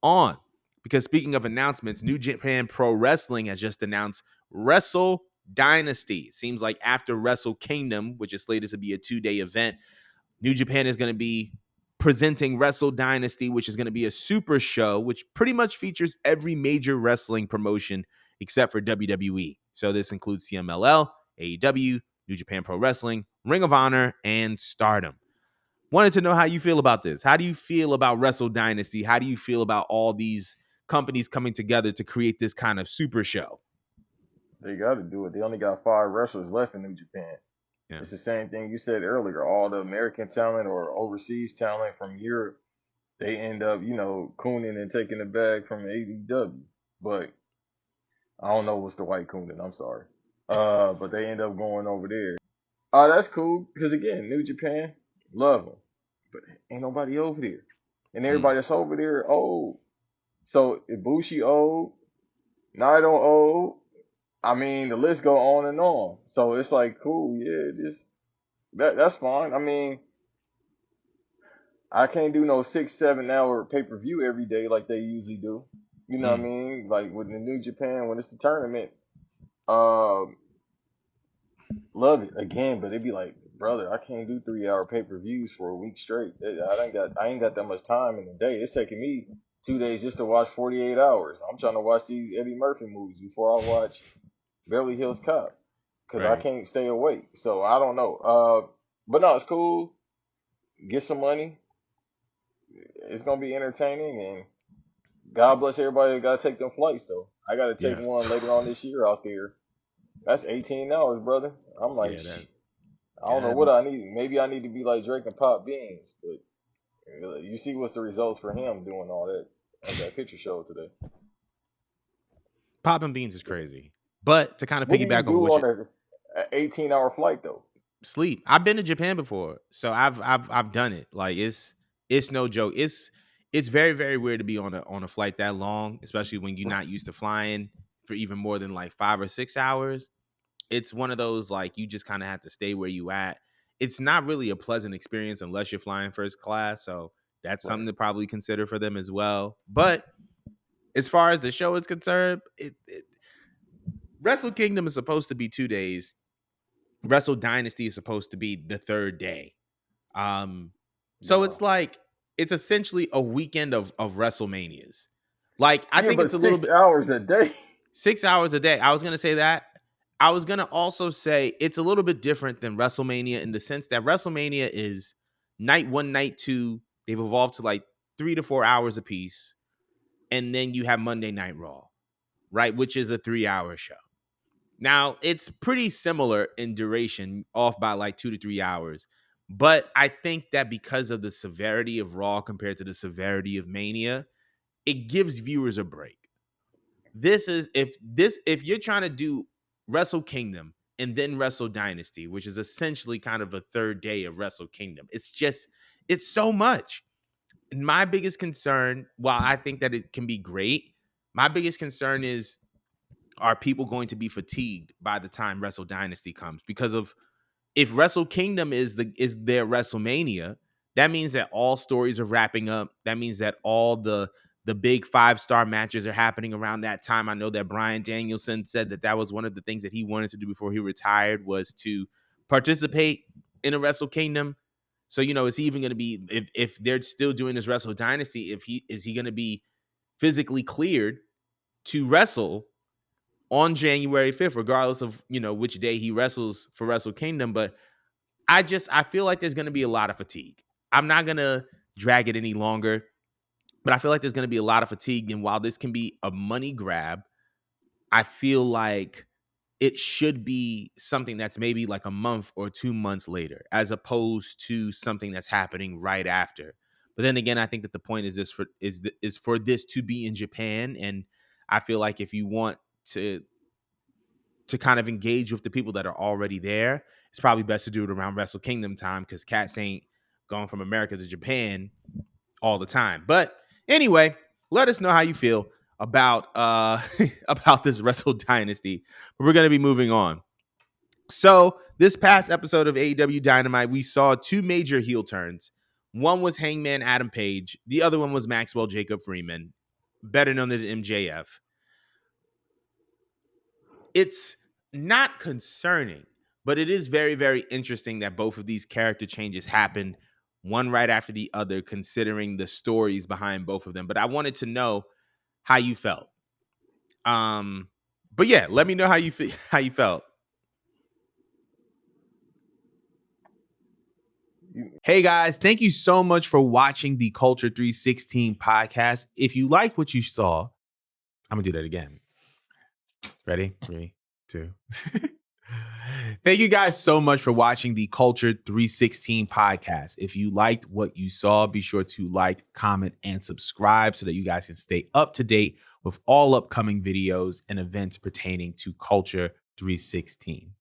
on. Because speaking of announcements, New Japan Pro Wrestling has just announced WrestleDynasty. It seems like after Wrestle Kingdom, which is slated to be a 2-day event, New Japan is going to be presenting WrestleDynasty, which is going to be a super show, which pretty much features every major wrestling promotion except for WWE. So this includes CMLL, AEW, New Japan Pro Wrestling, Ring of Honor, and Stardom. Wanted to know how you feel about this. How do you feel about WrestleDynasty? How do you feel about all these companies coming together to create this kind of super show? They got to do it. They only got 5 wrestlers left in New Japan. Yeah. It's the same thing you said earlier. All the American talent or overseas talent from Europe, they end up, cooning and taking the bag from AEW. But I don't know what's the white cooning. I'm sorry. But they end up going over there. That's cool because again, New Japan, love them, but ain't nobody over there, and everybody that's over there old. So Ibushi old, Naito old. I mean, the list go on and on. So it's like, cool, yeah, just that's fine. I mean, I can't do no 6, 7 hour pay-per-view every day like they usually do. You know what I mean? Like with the New Japan when it's the tournament, um, love it again, but it'd be like, brother, I can't do 3 hour pay-per-views for a week straight. I ain't got that much time in the day. It's taking me 2 days just to watch 48 hours. I'm trying to watch these Eddie Murphy movies before I watch Beverly Hills Cop because I Right. can't stay awake. So I don't know. But no, it's cool. Get some money. It's gonna be entertaining, and God bless everybody that gotta take them flights though. I gotta take Yeah. one later on this year out there. That's 18 hours, brother. I'm like, Yeah. I don't know what I need. Maybe I need to be like Drake and pop beans, but you see what's the results for him doing all that on that picture show today. Popping beans is crazy. But to kind of What do you piggyback off do what you on a 18-hour flight though? sleep. I've been to Japan before, so I've done it. Like it's no joke. It's very very weird to be on a flight that long, especially when you're not used to flying for even more than like 5 or 6 hours. It's one of those like you just kind of have to stay where you at. It's not really a pleasant experience unless you're flying first class, so that's Right. something to probably consider for them as well. But as far as the show is concerned, Wrestle Kingdom is supposed to be 2 days. WrestleDynasty is supposed to be the third day. So it's Wow. like it's essentially a weekend of WrestleManias. Like I Yeah, think but it's a little six bit hours a day. 6 hours a day. I was gonna say that. I was gonna also say it's a little bit different than WrestleMania in the sense that WrestleMania is night one, night two. They've evolved to like 3 to 4 hours a piece, and then you have Monday Night Raw, right, which is a 3 hour show. Now, it's pretty similar in duration, off by like 2 to 3 hours. But I think that because of the severity of Raw compared to the severity of Mania, it gives viewers a break. If you're trying to do Wrestle Kingdom and then Wrestle Dynasty, which is essentially kind of a third day of Wrestle Kingdom, it's so much. And my biggest concern, while I think that it can be great, my biggest concern is are people going to be fatigued by the time Wrestle Dynasty comes? Because of if Wrestle Kingdom is their WrestleMania, that means that all stories are wrapping up. That means that all the big 5-star matches are happening around that time. I know that Bryan Danielson said that was one of the things that he wanted to do before he retired was to participate in a Wrestle Kingdom. So, is he even going to be if they're still doing this Wrestle Dynasty, is he going to be physically cleared to wrestle on January 5th, regardless of, which day he wrestles for Wrestle Kingdom. But I feel like there's going to be a lot of fatigue. I'm not going to drag it any longer, but I feel like there's going to be a lot of fatigue. And while this can be a money grab, I feel like it should be something that's maybe like a month or 2 months later, as opposed to something that's happening right after. But then again, I think that the point is for this to be in Japan, and I feel like if you want to kind of engage with the people that are already there, it's probably best to do it around Wrestle Kingdom time because cats ain't going from America to Japan all the time. But anyway, let us know how you feel about about this Wrestle Dynasty. But we're gonna be moving on. So this past episode of AEW Dynamite, we saw two major heel turns. One was Hangman Adam Page. The other one was Maxwell Jacob Freeman. better known as MJF. It's not concerning, but it is very, very interesting that both of these character changes happened one right after the other, considering the stories behind both of them. But I wanted to know how you felt. But yeah, let me know how you how you felt. Hey guys, thank you so much for watching the Culture 316 podcast. If you like what you saw, I'm gonna do that again. Ready? 3, 2. Thank you guys so much for watching the Culture 316 podcast. If you liked what you saw, be sure to like, comment, and subscribe so that you guys can stay up to date with all upcoming videos and events pertaining to Culture 316.